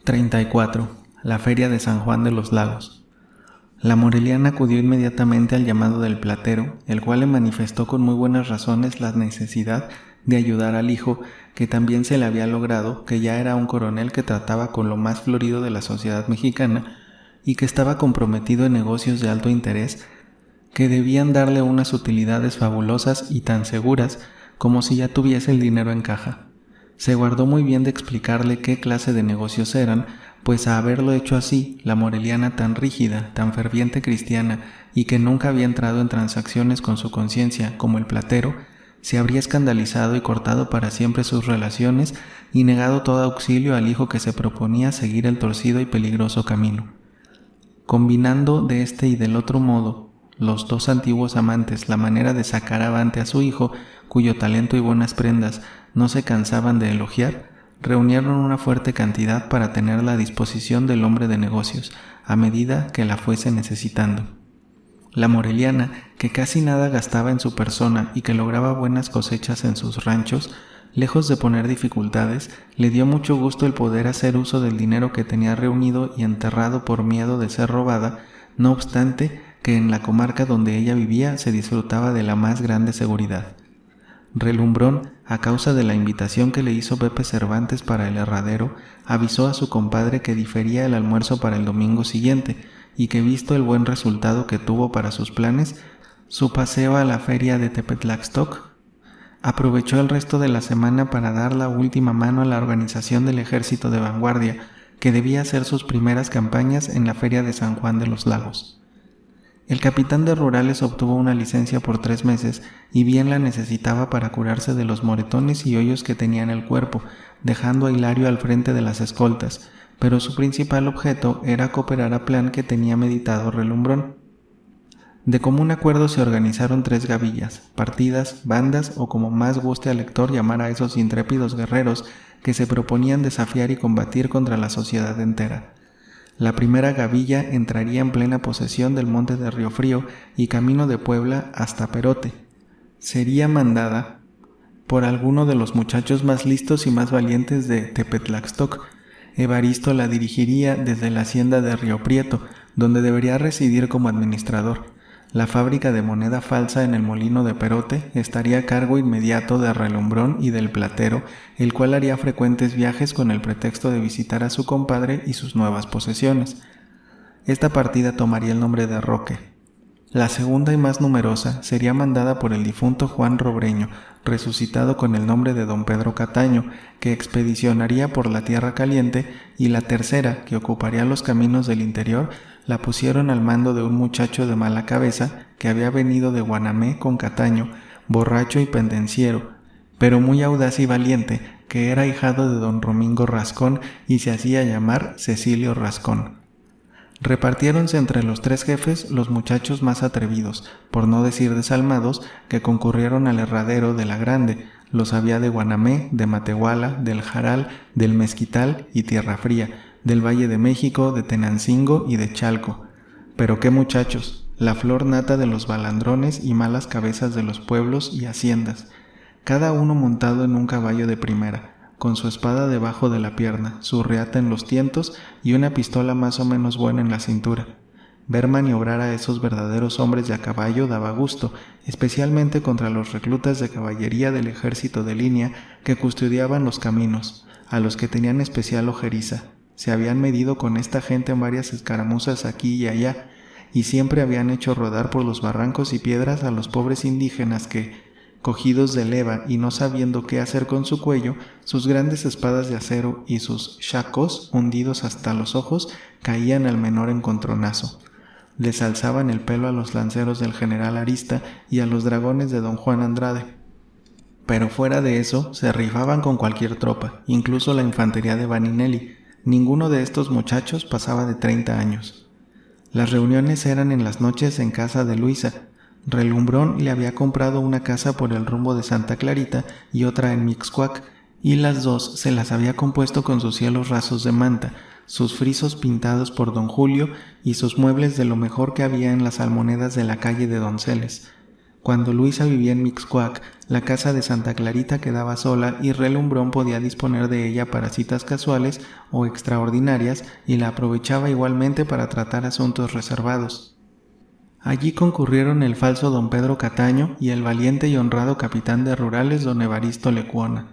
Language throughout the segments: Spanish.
34. La Feria de San Juan de los Lagos. La moreliana acudió inmediatamente al llamado del platero, el cual le manifestó con muy buenas razones la necesidad de ayudar al hijo, que también se le había logrado, que ya era un coronel que trataba con lo más florido de la sociedad mexicana y que estaba comprometido en negocios de alto interés que debían darle unas utilidades fabulosas y tan seguras como si ya tuviese el dinero en caja. Se guardó muy bien de explicarle qué clase de negocios eran, pues a haberlo hecho así, la moreliana tan rígida, tan ferviente cristiana y que nunca había entrado en transacciones con su conciencia como el platero, se habría escandalizado y cortado para siempre sus relaciones y negado todo auxilio al hijo que se proponía seguir el torcido y peligroso camino. Combinando de este y del otro modo, los dos antiguos amantes la manera de sacar avante a su hijo, cuyo talento y buenas prendas no se cansaban de elogiar, reunieron una fuerte cantidad para tenerla a disposición del hombre de negocios, a medida que la fuese necesitando. La moreliana, que casi nada gastaba en su persona y que lograba buenas cosechas en sus ranchos, lejos de poner dificultades, le dio mucho gusto el poder hacer uso del dinero que tenía reunido y enterrado por miedo de ser robada, no obstante que en la comarca donde ella vivía se disfrutaba de la más grande seguridad. Relumbrón, a causa de la invitación que le hizo Pepe Cervantes para el herradero, avisó a su compadre que difería el almuerzo para el domingo siguiente y que, visto el buen resultado que tuvo para sus planes, su paseo a la feria de Tepetlaxtoc, aprovechó el resto de la semana para dar la última mano a la organización del ejército de vanguardia, que debía hacer sus primeras campañas en la feria de San Juan de los Lagos. El capitán de rurales obtuvo una licencia por 3 meses y bien la necesitaba para curarse de los moretones y hoyos que tenía en el cuerpo, dejando a Hilario al frente de las escoltas, pero su principal objeto era cooperar a plan que tenía meditado Relumbrón. De común acuerdo se organizaron 3 gavillas, partidas, bandas o como más guste al lector llamar a esos intrépidos guerreros que se proponían desafiar y combatir contra la sociedad entera. La primera gavilla entraría en plena posesión del monte de Río Frío y camino de Puebla hasta Perote. Sería mandada por alguno de los muchachos más listos y más valientes de Tepetlaxtoc. Evaristo la dirigiría desde la hacienda de Río Prieto, donde debería residir como administrador. La fábrica de moneda falsa en el molino de Perote estaría a cargo inmediato de Relumbrón y del platero, el cual haría frecuentes viajes con el pretexto de visitar a su compadre y sus nuevas posesiones. Esta partida tomaría el nombre de Roque. La segunda y más numerosa sería mandada por el difunto Juan Robreño, resucitado con el nombre de don Pedro Cataño, que expedicionaría por la Tierra Caliente, y la tercera, que ocuparía los caminos del interior, la pusieron al mando de un muchacho de mala cabeza que había venido de Guanamé con Cataño, borracho y pendenciero, pero muy audaz y valiente, que era ahijado de don Domingo Rascón y se hacía llamar Cecilio Rascón. Repartiéronse entre los 3 jefes los muchachos más atrevidos, por no decir desalmados, que concurrieron al herradero de la Grande. Los había de Guanamé, de Matehuala, del Jaral, del Mezquital y Tierra Fría, del Valle de México, de Tenancingo y de Chalco. Pero qué muchachos, la flor nata de los balandrones y malas cabezas de los pueblos y haciendas, cada uno montado en un caballo de primera, con su espada debajo de la pierna, su reata en los tientos y una pistola más o menos buena en la cintura. Ver maniobrar a esos verdaderos hombres de a caballo daba gusto, especialmente contra los reclutas de caballería del ejército de línea que custodiaban los caminos, a los que tenían especial ojeriza. Se habían medido con esta gente en varias escaramuzas aquí y allá, y siempre habían hecho rodar por los barrancos y piedras a los pobres indígenas que, cogidos de leva y no sabiendo qué hacer con su cuello, sus grandes espadas de acero y sus chacos, hundidos hasta los ojos, caían al menor encontronazo. Les alzaban el pelo a los lanceros del general Arista y a los dragones de don Juan Andrade. Pero fuera de eso, se rifaban con cualquier tropa, incluso la infantería de Vaninelli. Ninguno de estos muchachos pasaba de 30 años. Las reuniones eran en las noches en casa de Luisa. Relumbrón le había comprado una casa por el rumbo de Santa Clarita y otra en Mixcoac, y las dos se las había compuesto con sus cielos rasos de manta, sus frisos pintados por don Julio y sus muebles de lo mejor que había en las almonedas de la calle de Donceles. Cuando Luisa vivía en Mixcoac, la casa de Santa Clarita quedaba sola y Relumbrón podía disponer de ella para citas casuales o extraordinarias y la aprovechaba igualmente para tratar asuntos reservados. Allí concurrieron el falso don Pedro Cataño y el valiente y honrado capitán de rurales don Evaristo Lecuona.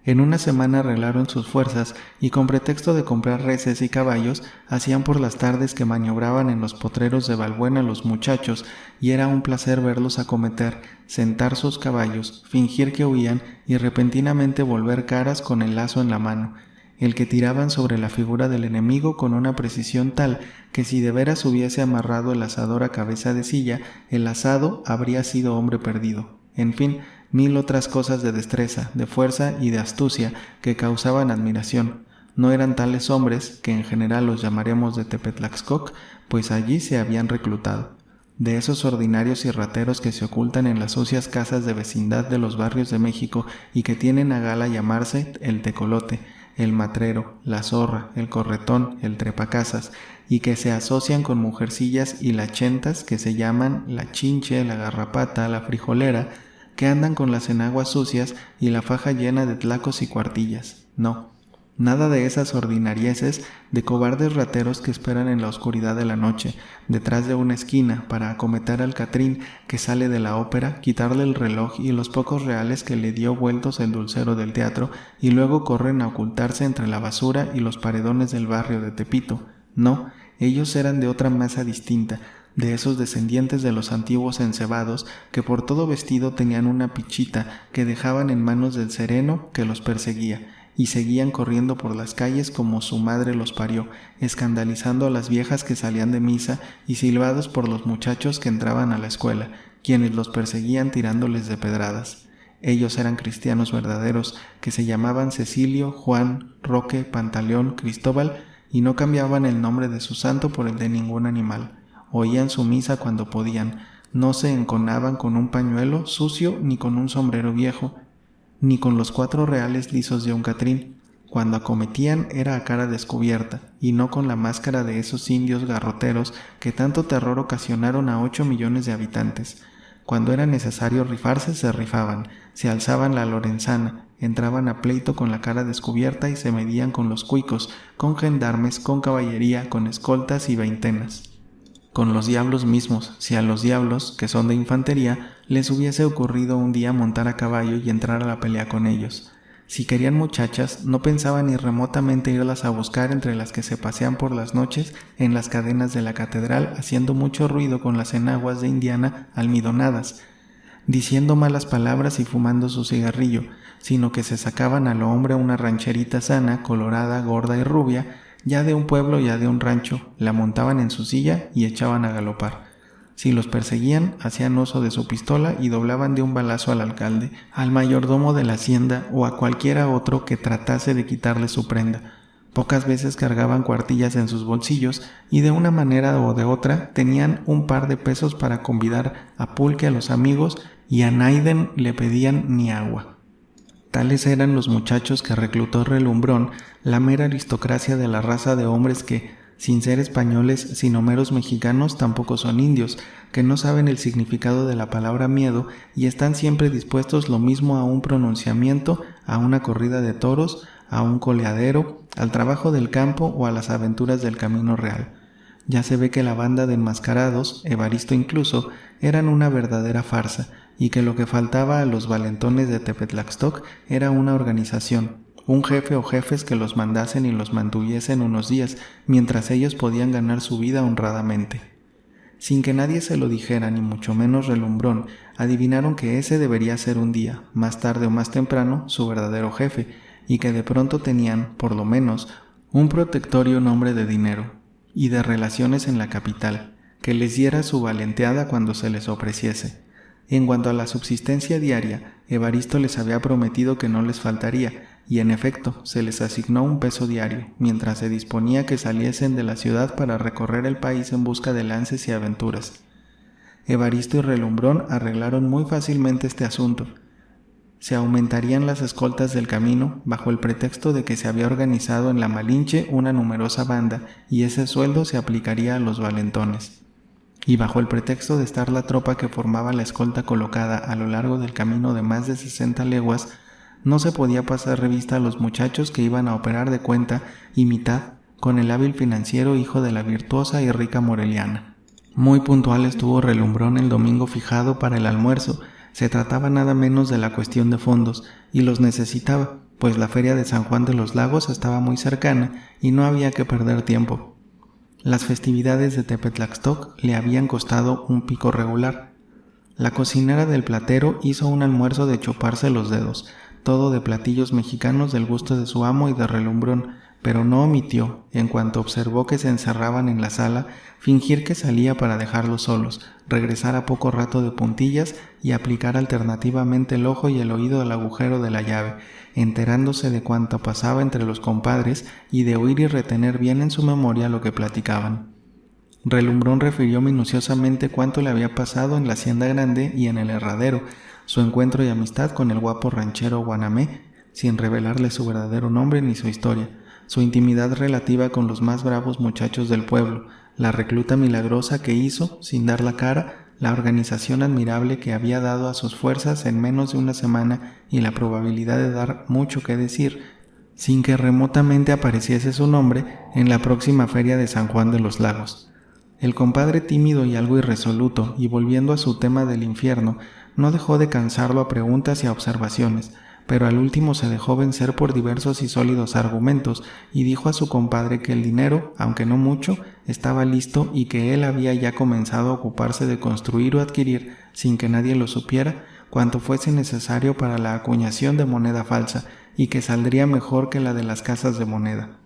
En una semana arreglaron sus fuerzas y con pretexto de comprar reses y caballos, hacían por las tardes que maniobraban en los potreros de Valbuena los muchachos y era un placer verlos acometer, sentar sus caballos, fingir que huían y repentinamente volver caras con el lazo en la mano, el que tiraban sobre la figura del enemigo con una precisión tal que si de veras hubiese amarrado el asador a cabeza de silla, el asado habría sido hombre perdido. En fin, 1000 otras cosas de destreza, de fuerza y de astucia que causaban admiración. No eran tales hombres, que en general los llamaremos de Tepetlaxcoc, pues allí se habían reclutado. De esos ordinarios y rateros que se ocultan en las sucias casas de vecindad de los barrios de México y que tienen a gala llamarse el tecolote, el matrero, la zorra, el corretón, el trepacasas, y que se asocian con mujercillas y lachentas que se llaman la chinche, la garrapata, la frijolera, que andan con las enaguas sucias y la faja llena de tlacos y cuartillas. No, nada de esas ordinarieces de cobardes rateros que esperan en la oscuridad de la noche, detrás de una esquina, para acometer al Catrín que sale de la ópera, quitarle el reloj y los pocos reales que le dio vueltos el dulcero del teatro y luego corren a ocultarse entre la basura y los paredones del barrio de Tepito. No, ellos eran de otra masa distinta, de esos descendientes de los antiguos encebados que por todo vestido tenían una pichita que dejaban en manos del sereno que los perseguía, y seguían corriendo por las calles como su madre los parió, escandalizando a las viejas que salían de misa y silbados por los muchachos que entraban a la escuela, quienes los perseguían tirándoles de pedradas. Ellos eran cristianos verdaderos, que se llamaban Cecilio, Juan, Roque, Pantaleón, Cristóbal, y no cambiaban el nombre de su santo por el de ningún animal. Oían su misa cuando podían, no se enconaban con un pañuelo sucio ni con un sombrero viejo, ni con los 4 reales lisos de un catrín. Cuando acometían era a cara descubierta, y no con la máscara de esos indios garroteros que tanto terror ocasionaron a 8 millones de habitantes. Cuando era necesario rifarse, se rifaban, se alzaban la lorenzana, entraban a pleito con la cara descubierta y se medían con los cuicos, con gendarmes, con caballería, con escoltas y veintenas. Con los diablos mismos, si a los diablos, que son de infantería, les hubiese ocurrido un día montar a caballo y entrar a la pelea con ellos. Si querían muchachas, no pensaban ni remotamente irlas a buscar entre las que se pasean por las noches en las cadenas de la catedral haciendo mucho ruido con las enaguas de Indiana almidonadas, diciendo malas palabras y fumando su cigarrillo, sino que se sacaban a lo hombre una rancherita sana, colorada, gorda y rubia, ya de un pueblo ya de un rancho, la montaban en su silla y echaban a galopar. Si los perseguían, hacían uso de su pistola y doblaban de un balazo al alcalde, al mayordomo de la hacienda o a cualquiera otro que tratase de quitarle su prenda. Pocas veces cargaban cuartillas en sus bolsillos y de una manera o de otra tenían un par de pesos para convidar a pulque a los amigos y a Naiden le pedían ni agua. Tales eran los muchachos que reclutó Relumbrón, la mera aristocracia de la raza de hombres que, sin ser españoles sino meros mexicanos, tampoco son indios, que no saben el significado de la palabra miedo y están siempre dispuestos lo mismo a un pronunciamiento, a una corrida de toros, a un coleadero, al trabajo del campo o a las aventuras del camino real. Ya se ve que la banda de enmascarados, Evaristo incluso, eran una verdadera farsa, y que lo que faltaba a los valentones de Tepetlaxtoc era una organización, un jefe o jefes que los mandasen y los mantuviesen unos días, mientras ellos podían ganar su vida honradamente. Sin que nadie se lo dijera, ni mucho menos Relumbrón, adivinaron que ese debería ser un día, más tarde o más temprano, su verdadero jefe, y que de pronto tenían, por lo menos, un protectorio nombre de dinero y de relaciones en la capital, que les diera su valenteada cuando se les ofreciese. En cuanto a la subsistencia diaria, Evaristo les había prometido que no les faltaría, y en efecto se les asignó un peso diario, mientras se disponía que saliesen de la ciudad para recorrer el país en busca de lances y aventuras. Evaristo y Relumbrón arreglaron muy fácilmente este asunto. Se aumentarían las escoltas del camino bajo el pretexto de que se había organizado en la Malinche una numerosa banda y ese sueldo se aplicaría a los valentones. y bajo el pretexto de estar la tropa que formaba la escolta colocada a lo largo del camino de más de 60 leguas, no se podía pasar revista a los muchachos que iban a operar de cuenta y mitad con el hábil financiero hijo de la virtuosa y rica moreliana. Muy puntual estuvo Relumbrón el domingo fijado para el almuerzo. Se trataba nada menos de la cuestión de fondos, y los necesitaba, pues la feria de San Juan de los Lagos estaba muy cercana y no había que perder tiempo. Las festividades de Tepetlaxtoc le habían costado un pico regular. La cocinera del platero hizo un almuerzo de chuparse los dedos, todo de platillos mexicanos del gusto de su amo y de Relumbrón, pero no omitió, en cuanto observó que se encerraban en la sala, fingir que salía para dejarlos solos, regresar a poco rato de puntillas y aplicar alternativamente el ojo y el oído al agujero de la llave, enterándose de cuanto pasaba entre los compadres y de oír y retener bien en su memoria lo que platicaban. Relumbrón refirió minuciosamente cuánto le había pasado en la hacienda grande y en el herradero, su encuentro y amistad con el guapo ranchero Guanamé, sin revelarle su verdadero nombre ni su historia, su intimidad relativa con los más bravos muchachos del pueblo, la recluta milagrosa que hizo, sin dar la cara, la organización admirable que había dado a sus fuerzas en menos de una semana y la probabilidad de dar mucho que decir, sin que remotamente apareciese su nombre en la próxima feria de San Juan de los Lagos. El compadre tímido y algo irresoluto, y volviendo a su tema del infierno, no dejó de cansarlo a preguntas y a observaciones, pero al último se dejó vencer por diversos y sólidos argumentos y dijo a su compadre que el dinero, aunque no mucho, estaba listo y que él había ya comenzado a ocuparse de construir o adquirir, sin que nadie lo supiera, cuanto fuese necesario para la acuñación de moneda falsa y que saldría mejor que la de las casas de moneda.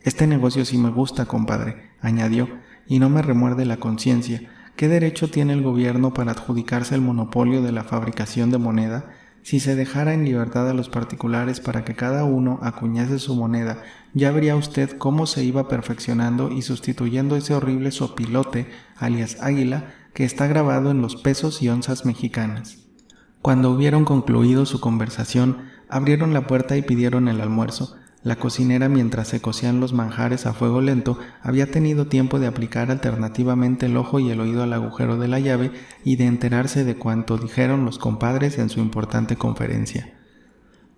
Este negocio sí me gusta, compadre, añadió, y no me remuerde la conciencia. ¿Qué derecho tiene el gobierno para adjudicarse el monopolio de la fabricación de moneda? Si se dejara en libertad a los particulares para que cada uno acuñase su moneda, ya vería usted cómo se iba perfeccionando y sustituyendo ese horrible sopilote, alias águila, que está grabado en los pesos y onzas mexicanas. Cuando hubieron concluido su conversación, abrieron la puerta y pidieron el almuerzo. La cocinera, mientras se cocían los manjares a fuego lento, había tenido tiempo de aplicar alternativamente el ojo y el oído al agujero de la llave y de enterarse de cuanto dijeron los compadres en su importante conferencia.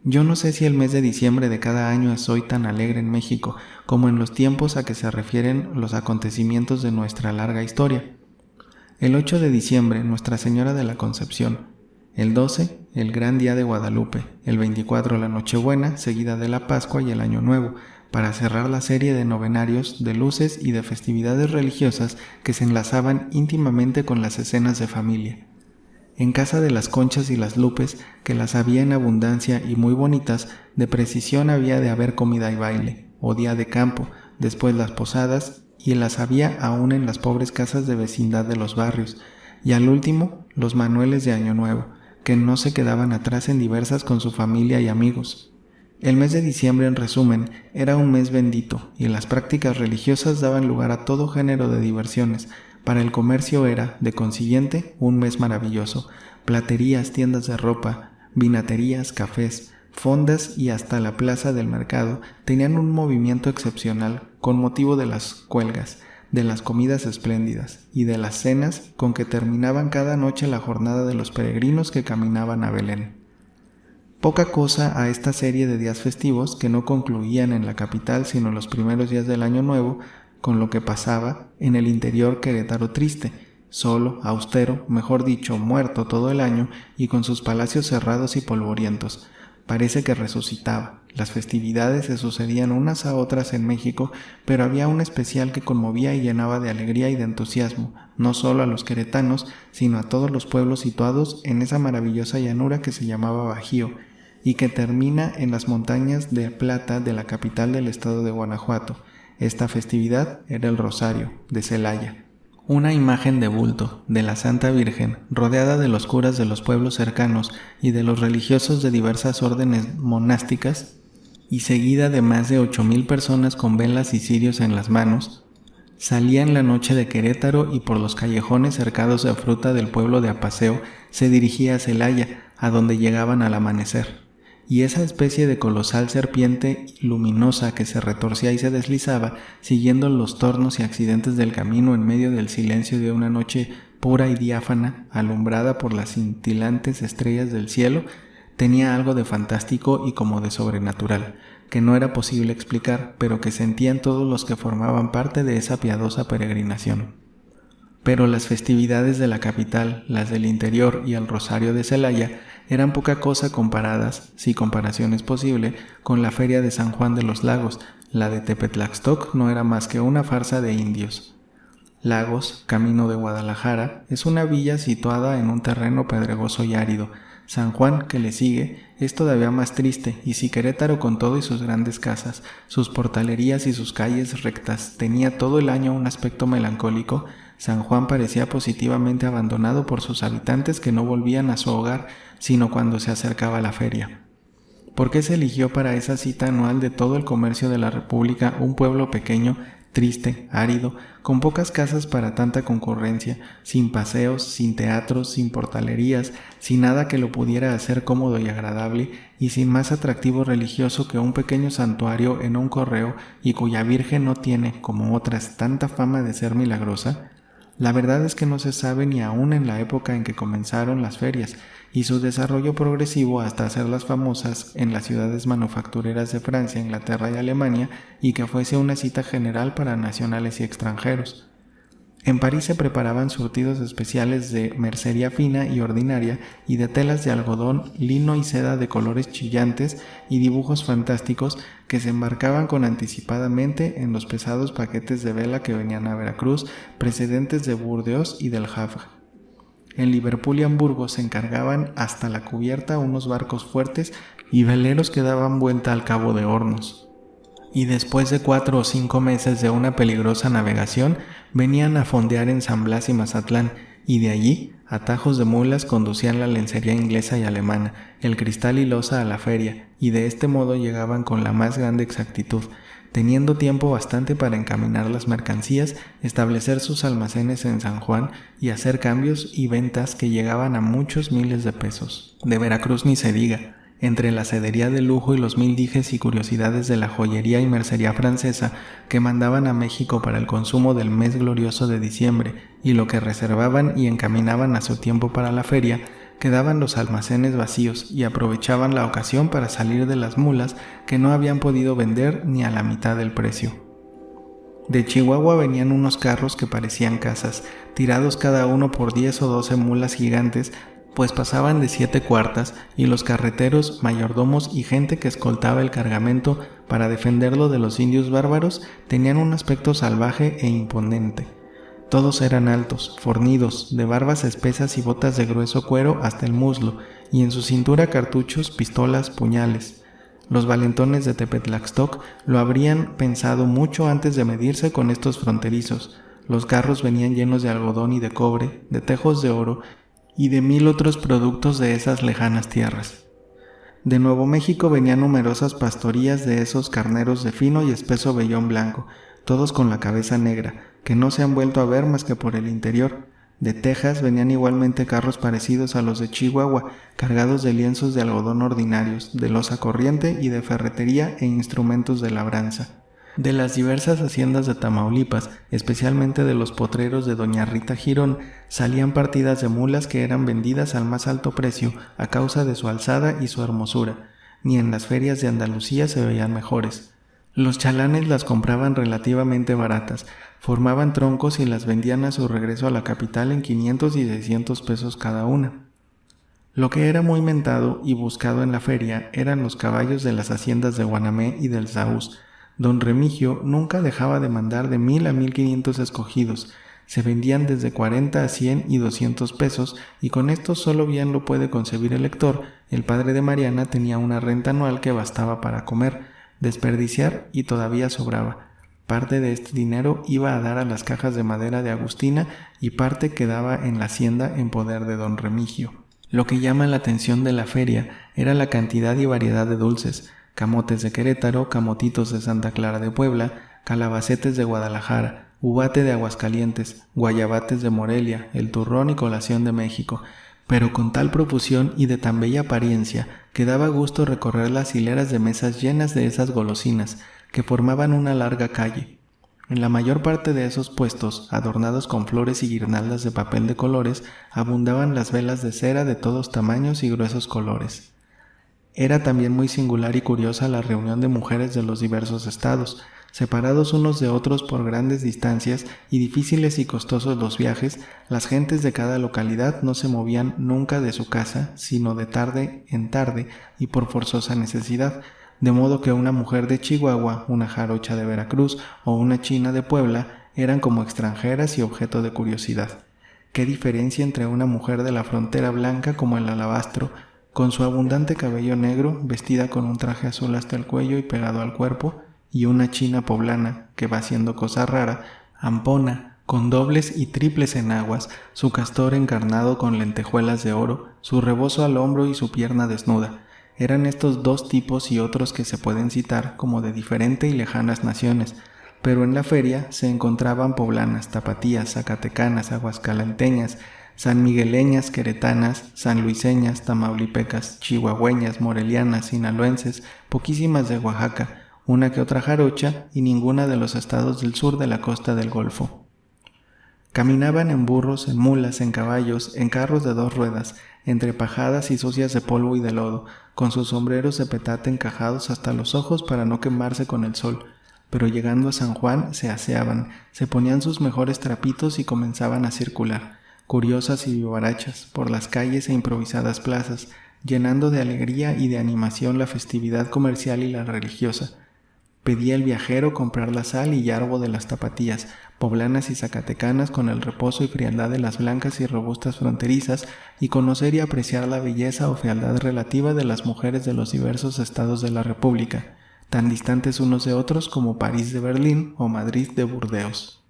Yo no sé si el mes de diciembre de cada año es hoy tan alegre en México como en los tiempos a que se refieren los acontecimientos de nuestra larga historia. El 8 de diciembre, Nuestra Señora de la Concepción. El 12, el gran día de Guadalupe. El 24, la Nochebuena, seguida de la Pascua y el Año Nuevo, para cerrar la serie de novenarios, de luces y de festividades religiosas que se enlazaban íntimamente con las escenas de familia. En casa de las Conchas y las Lupes, que las había en abundancia y muy bonitas, de precisión había de haber comida y baile, o día de campo, después las posadas, y las había aún en las pobres casas de vecindad de los barrios, y al último, los manueles de Año Nuevo, que no se quedaban atrás en diversas con su familia y amigos. El mes de diciembre, en resumen, era un mes bendito, y las prácticas religiosas daban lugar a todo género de diversiones. Para el comercio era, de consiguiente, un mes maravilloso. Platerías, tiendas de ropa, vinaterías, cafés, fondas y hasta la plaza del mercado tenían un movimiento excepcional con motivo de las cuelgas, de las comidas espléndidas y de las cenas con que terminaban cada noche la jornada de los peregrinos que caminaban a Belén. Poca cosa a esta serie de días festivos que no concluían en la capital sino los primeros días del Año Nuevo, con lo que pasaba en el interior Querétaro triste, solo, austero, mejor dicho, muerto todo el año y con sus palacios cerrados y polvorientos. Parece que resucitaba. Las festividades se sucedían unas a otras en México, pero había una especial que conmovía y llenaba de alegría y de entusiasmo, no solo a los queretanos, sino a todos los pueblos situados en esa maravillosa llanura que se llamaba Bajío, y que termina en las montañas de plata de la capital del estado de Guanajuato. Esta festividad era el Rosario, de Celaya. Una imagen de bulto, de la Santa Virgen, rodeada de los curas de los pueblos cercanos y de los religiosos de diversas órdenes monásticas, y seguida de más de 8,000 personas con velas y cirios en las manos, salía en la noche de Querétaro y por los callejones cercados de fruta del pueblo de Apaseo se dirigía a Celaya, a donde llegaban al amanecer. y esa especie de colosal serpiente luminosa que se retorcía y se deslizaba, siguiendo los tornos y accidentes del camino en medio del silencio de una noche pura y diáfana, alumbrada por las cintilantes estrellas del cielo, tenía algo de fantástico y como de sobrenatural, que no era posible explicar, pero que sentían todos los que formaban parte de esa piadosa peregrinación. Pero las festividades de la capital, las del interior y el Rosario de Celaya eran poca cosa comparadas, si comparación es posible, con la feria de San Juan de los Lagos. La de Tepetlaxtoc no era más que una farsa de indios. Lagos, camino de Guadalajara, es una villa situada en un terreno pedregoso y árido. San Juan, que le sigue, es todavía más triste, y si Querétaro con todo y sus grandes casas, sus portalerías y sus calles rectas tenía todo el año un aspecto melancólico, San Juan parecía positivamente abandonado por sus habitantes que no volvían a su hogar sino cuando se acercaba la feria. ¿Por qué se eligió para esa cita anual de todo el comercio de la República un pueblo pequeño, triste, árido, con pocas casas para tanta concurrencia, sin paseos, sin teatros, sin portalerías, sin nada que lo pudiera hacer cómodo y agradable, y sin más atractivo religioso que un pequeño santuario en un correo y cuya Virgen no tiene, como otras, tanta fama de ser milagrosa? La verdad es que no se sabe ni aún en la época en que comenzaron las ferias y su desarrollo progresivo hasta hacerlas famosas en las ciudades manufactureras de Francia, Inglaterra y Alemania, y que fuese una cita general para nacionales y extranjeros. En París se preparaban surtidos especiales de mercería fina y ordinaria y de telas de algodón, lino y seda de colores chillantes y dibujos fantásticos que se embarcaban con anticipadamente en los pesados paquetes de vela que venían a Veracruz, precedentes de Burdeos y del Havre. En Liverpool y Hamburgo se encargaban hasta la cubierta unos barcos fuertes y veleros que daban vuelta al Cabo de Hornos. Y después de 4 o 5 meses de una peligrosa navegación, venían a fondear en San Blas y Mazatlán, y de allí, atajos de mulas conducían la lencería inglesa y alemana, el cristal y loza a la feria, y de este modo llegaban con la más grande exactitud, teniendo tiempo bastante para encaminar las mercancías, establecer sus almacenes en San Juan y hacer cambios y ventas que llegaban a muchos miles de pesos. De Veracruz ni se diga. Entre la sedería de lujo y los mil dijes y curiosidades de la joyería y mercería francesa que mandaban a México para el consumo del mes glorioso de diciembre y lo que reservaban y encaminaban a su tiempo para la feria, quedaban los almacenes vacíos y aprovechaban la ocasión para salir de las mulas que no habían podido vender ni a la mitad del precio. De Chihuahua venían unos carros que parecían casas, tirados cada uno por 10 o 12 mulas gigantes, pues pasaban de 7 cuartas, y los carreteros, mayordomos y gente que escoltaba el cargamento para defenderlo de los indios bárbaros tenían un aspecto salvaje e imponente. Todos eran altos, fornidos, de barbas espesas y botas de grueso cuero hasta el muslo, y en su cintura cartuchos, pistolas, puñales. Los valentones de Tepetlaxtoc lo habrían pensado mucho antes de medirse con estos fronterizos. Los carros venían llenos de algodón y de cobre, de tejos de oro, y de 1000 otros productos de esas lejanas tierras. De Nuevo México venían numerosas pastorías de esos carneros de fino y espeso vellón blanco, todos con la cabeza negra, que no se han vuelto a ver más que por el interior. De Texas venían igualmente carros parecidos a los de Chihuahua, cargados de lienzos de algodón ordinarios, de loza corriente y de ferretería e instrumentos de labranza. De las diversas haciendas de Tamaulipas, especialmente de los potreros de Doña Rita Girón, salían partidas de mulas que eran vendidas al más alto precio a causa de su alzada y su hermosura. Ni en las ferias de Andalucía se veían mejores. Los chalanes las compraban relativamente baratas, formaban troncos y las vendían a su regreso a la capital en 500 y 600 pesos cada una. Lo que era muy mentado y buscado en la feria eran los caballos de las haciendas de Guanamé y del Saúz. Don Remigio nunca dejaba de mandar de 1000 a 1500 escogidos. Se vendían desde 40 a 100 y 200 pesos, y con esto solo bien lo puede concebir el lector. El padre de Mariana tenía una renta anual que bastaba para comer, desperdiciar y todavía sobraba. Parte de este dinero iba a dar a las cajas de madera de Agustina y parte quedaba en la hacienda en poder de don Remigio. Lo que llama la atención de la feria era la cantidad y variedad de dulces: camotes de Querétaro, camotitos de Santa Clara de Puebla, calabacetes de Guadalajara, uvate de Aguascalientes, guayabates de Morelia, el turrón y colación de México, pero con tal profusión y de tan bella apariencia que daba gusto recorrer las hileras de mesas llenas de esas golosinas que formaban una larga calle. En la mayor parte de esos puestos, adornados con flores y guirnaldas de papel de colores, abundaban las velas de cera de todos tamaños y gruesos colores. Era también muy singular y curiosa la reunión de mujeres de los diversos estados, separados unos de otros por grandes distancias y difíciles y costosos los viajes. Las gentes de cada localidad no se movían nunca de su casa, sino de tarde en tarde y por forzosa necesidad, de modo que una mujer de Chihuahua, una jarocha de Veracruz o una china de Puebla eran como extranjeras y objeto de curiosidad. ¿Qué diferencia entre una mujer de la frontera blanca como el alabastro, con su abundante cabello negro, vestida con un traje azul hasta el cuello y pegado al cuerpo, y una china poblana, que va haciendo cosa rara, ampona, con dobles y triples enaguas, su castor encarnado con lentejuelas de oro, su rebozo al hombro y su pierna desnuda? Eran estos dos tipos y otros que se pueden citar como de diferente y lejanas naciones, pero en la feria se encontraban poblanas, tapatías, zacatecanas, aguascalenteñas, sanmigueleñas, queretanas, sanluiseñas, tamaulipecas, chihuahueñas, morelianas, sinaloenses, poquísimas de Oaxaca, una que otra jarocha y ninguna de los estados del sur de la costa del Golfo. Caminaban en burros, en mulas, en caballos, en carros de 2 ruedas, entre pajadas y sucias de polvo y de lodo, con sus sombreros de petate encajados hasta los ojos para no quemarse con el sol, pero llegando a San Juan se aseaban, se ponían sus mejores trapitos y comenzaban a circular, curiosas y vivarachas, por las calles e improvisadas plazas, llenando de alegría y de animación la festividad comercial y la religiosa. Pedía el viajero comprar la sal y yarbo de las tapatías, poblanas y zacatecanas con el reposo y frialdad de las blancas y robustas fronterizas, y conocer y apreciar la belleza o fealdad relativa de las mujeres de los diversos estados de la República, tan distantes unos de otros como París de Berlín o Madrid de Burdeos.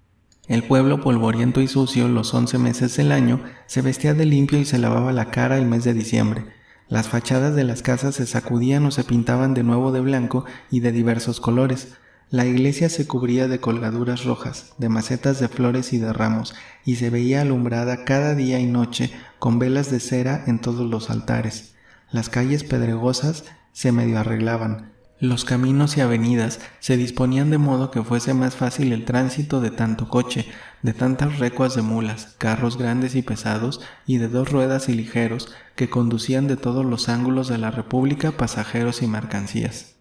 El pueblo polvoriento y sucio los 11 meses del año se vestía de limpio y se lavaba la cara el mes de diciembre. Las fachadas de las casas se sacudían o se pintaban de nuevo de blanco y de diversos colores. La iglesia se cubría de colgaduras rojas, de macetas de flores y de ramos, y se veía alumbrada cada día y noche con velas de cera en todos los altares. Las calles pedregosas se medio arreglaban. Los caminos y avenidas se disponían de modo que fuese más fácil el tránsito de tanto coche, de tantas recuas de mulas, carros grandes y pesados y de 2 ruedas y ligeros que conducían de todos los ángulos de la República pasajeros y mercancías.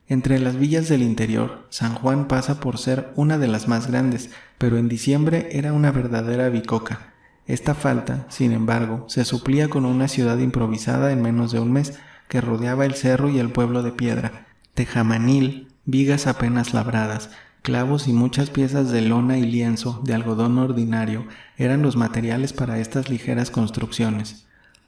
Entre las villas del interior, San Juan pasa por ser una de las más grandes, pero en diciembre era una verdadera bicoca. Esta falta, sin embargo, se suplía con una ciudad improvisada en menos de un mes, que rodeaba el cerro y el pueblo de piedra, tejamanil, vigas apenas labradas, clavos y muchas piezas de lona y lienzo de algodón ordinario eran los materiales para estas ligeras construcciones.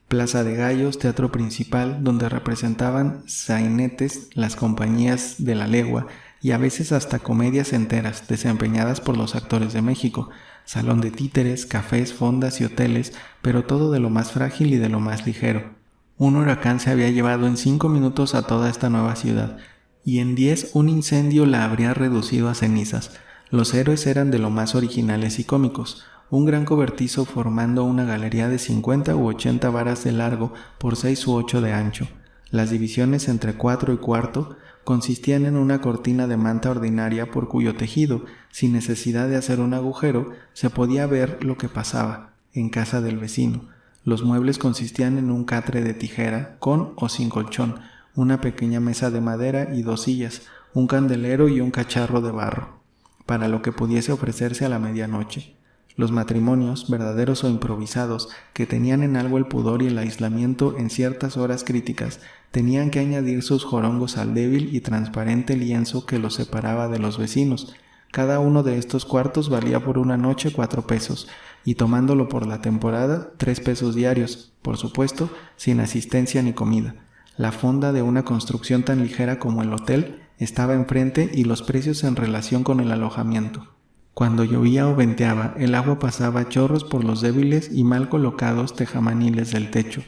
Plaza de Gallos, teatro principal, donde representaban sainetes las compañías de la legua y a veces hasta comedias enteras desempeñadas por los actores de México, salón de títeres, cafés, fondas y hoteles, pero todo de lo más frágil y de lo más ligero. Un huracán se había llevado en 5 minutos a toda esta nueva ciudad, y en 10 un incendio la habría reducido a cenizas. Los héroes eran de lo más originales y cómicos, un gran cobertizo formando una galería de 50 u 80 varas de largo por 6 u 8 de ancho. Las divisiones entre 4 y cuarto consistían en una cortina de manta ordinaria por cuyo tejido, sin necesidad de hacer un agujero, se podía ver lo que pasaba en casa del vecino. Los muebles consistían en un catre de tijera, con o sin colchón, una pequeña mesa de madera y 2 sillas, un candelero y un cacharro de barro, para lo que pudiese ofrecerse a la medianoche. Los matrimonios, verdaderos o improvisados, que tenían en algo el pudor y el aislamiento en ciertas horas críticas, tenían que añadir sus jorongos al débil y transparente lienzo que los separaba de los vecinos. Cada uno de estos cuartos valía por una noche 4 pesos, y tomándolo por la temporada, 3 pesos diarios, por supuesto, sin asistencia ni comida. La fonda de una construcción tan ligera como el hotel estaba enfrente y los precios en relación con el alojamiento. Cuando llovía o venteaba, el agua pasaba a chorros por los débiles y mal colocados tejamaniles del techo,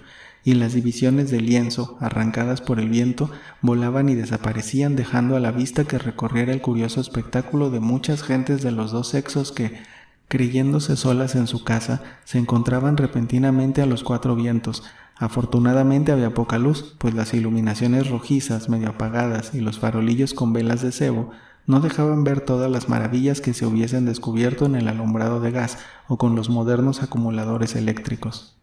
y las divisiones de lienzo, arrancadas por el viento, volaban y desaparecían, dejando a la vista que recorriera el curioso espectáculo de muchas gentes de los 2 sexos que, creyéndose solas en su casa, se encontraban repentinamente a los cuatro vientos. Afortunadamente había poca luz, pues las iluminaciones rojizas, medio apagadas, y los farolillos con velas de cebo no dejaban ver todas las maravillas que se hubiesen descubierto en el alumbrado de gas o con los modernos acumuladores eléctricos.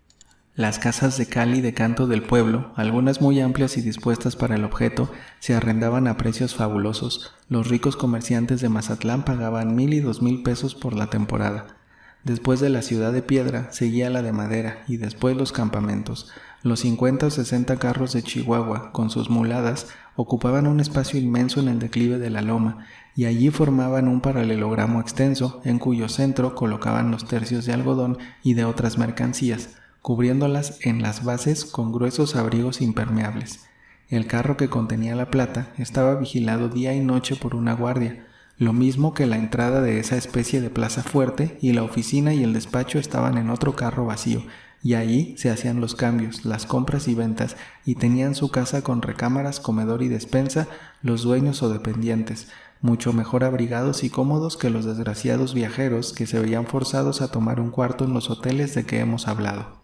Las casas de cal y de canto del pueblo, algunas muy amplias y dispuestas para el objeto, se arrendaban a precios fabulosos. Los ricos comerciantes de Mazatlán pagaban 1,000 y 2,000 pesos por la temporada. Después de la ciudad de piedra, seguía la de madera y después los campamentos. Los 50 o 60 carros de Chihuahua, con sus muladas, ocupaban un espacio inmenso en el declive de la loma, y allí formaban un paralelogramo extenso, en cuyo centro colocaban los tercios de algodón y de otras mercancías, cubriéndolas en las bases con gruesos abrigos impermeables. El carro que contenía la plata estaba vigilado día y noche por una guardia, lo mismo que la entrada de esa especie de plaza fuerte, y la oficina y el despacho estaban en otro carro vacío, y allí se hacían los cambios, las compras y ventas, y tenían su casa con recámaras, comedor y despensa los dueños o dependientes, mucho mejor abrigados y cómodos que los desgraciados viajeros que se veían forzados a tomar un cuarto en los hoteles de que hemos hablado.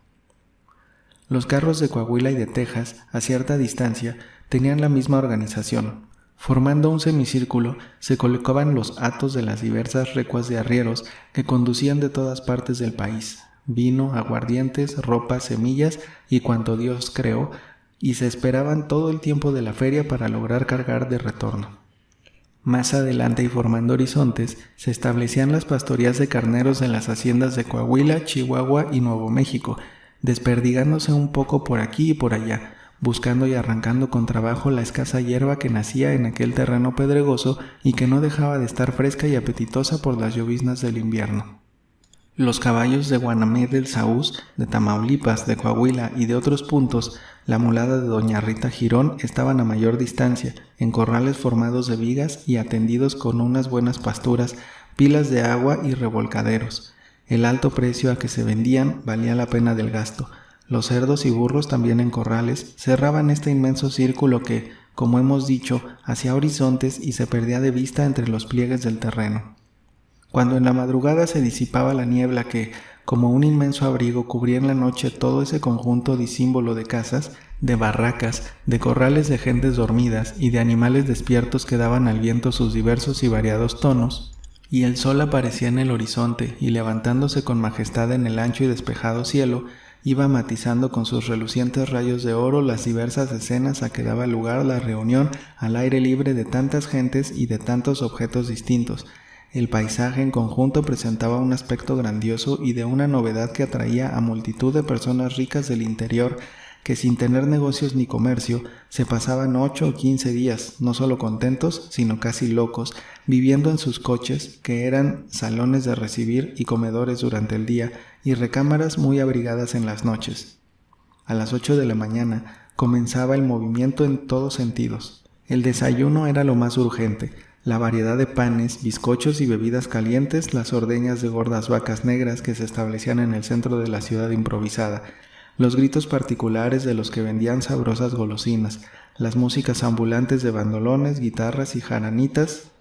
Los carros de Coahuila y de Texas, a cierta distancia, tenían la misma organización. Formando un semicírculo, se colocaban los hatos de las diversas recuas de arrieros que conducían de todas partes del país, vino, aguardientes, ropa, semillas y cuanto Dios creó, y se esperaban todo el tiempo de la feria para lograr cargar de retorno. Más adelante y formando horizontes, se establecían las pastorías de carneros en las haciendas de Coahuila, Chihuahua y Nuevo México, desperdigándose un poco por aquí y por allá, buscando y arrancando con trabajo la escasa hierba que nacía en aquel terreno pedregoso y que no dejaba de estar fresca y apetitosa por las lloviznas del invierno. Los caballos de Guanamé del Saúz, de Tamaulipas, de Coahuila y de otros puntos, la mulada de doña Rita Girón, estaban a mayor distancia, en corrales formados de vigas y atendidos con unas buenas pasturas, pilas de agua y revolcaderos. El alto precio a que se vendían valía la pena del gasto. Los cerdos y burros, también en corrales, cerraban este inmenso círculo que, como hemos dicho, hacía horizontes y se perdía de vista entre los pliegues del terreno. Cuando en la madrugada se disipaba la niebla que, como un inmenso abrigo, cubría en la noche todo ese conjunto disímbolo de casas, de barracas, de corrales de gentes dormidas y de animales despiertos que daban al viento sus diversos y variados tonos, y el sol aparecía en el horizonte y levantándose con majestad en el ancho y despejado cielo, iba matizando con sus relucientes rayos de oro las diversas escenas a que daba lugar la reunión al aire libre de tantas gentes y de tantos objetos distintos. El paisaje en conjunto presentaba un aspecto grandioso y de una novedad que atraía a multitud de personas ricas del interior que sin tener negocios ni comercio se pasaban 8 o 15 días, no solo contentos, sino casi locos, viviendo en sus coches, que eran salones de recibir y comedores durante el día y recámaras muy abrigadas en las noches. A las 8 de la mañana comenzaba el movimiento en todos sentidos. El desayuno era lo más urgente. La variedad de panes, bizcochos y bebidas calientes, las ordeñas de gordas vacas negras que se establecían en el centro de la ciudad improvisada, los gritos particulares de los que vendían sabrosas golosinas, las músicas ambulantes de bandolones, guitarras y jaranitas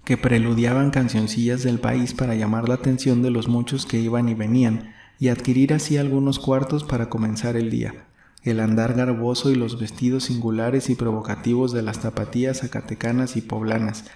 que preludiaban cancioncillas del país para llamar la atención de los muchos que iban y venían, y adquirir así algunos cuartos para comenzar el día. El andar garboso y los vestidos singulares y provocativos de las tapatías zacatecanas y poblanas,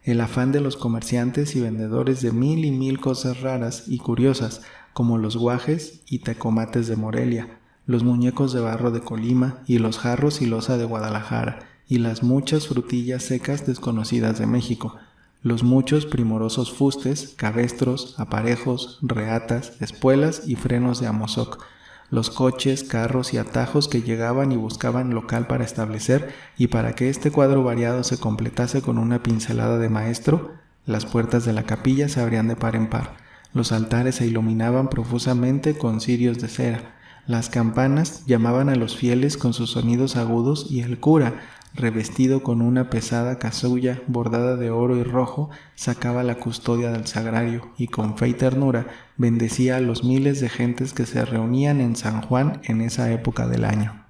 el afán de los comerciantes y vendedores de 1,000 y 1,000 cosas raras y curiosas, como los guajes y tecomates de Morelia, los muñecos de barro de Colima y los jarros y loza de Guadalajara, y las muchas frutillas secas desconocidas de México, los muchos primorosos fustes, cabestros, aparejos, reatas, espuelas y frenos de Amozoc, los coches, carros y atajos que llegaban y buscaban local para establecer, y para que este cuadro variado se completase con una pincelada de maestro, las puertas de la capilla se abrían de par en par, los altares se iluminaban profusamente con cirios de cera, las campanas llamaban a los fieles con sus sonidos agudos y el cura, revestido con una pesada casulla bordada de oro y rojo, sacaba la custodia del sagrario y con fe y ternura bendecía a los miles de gentes que se reunían en San Juan en esa época del año.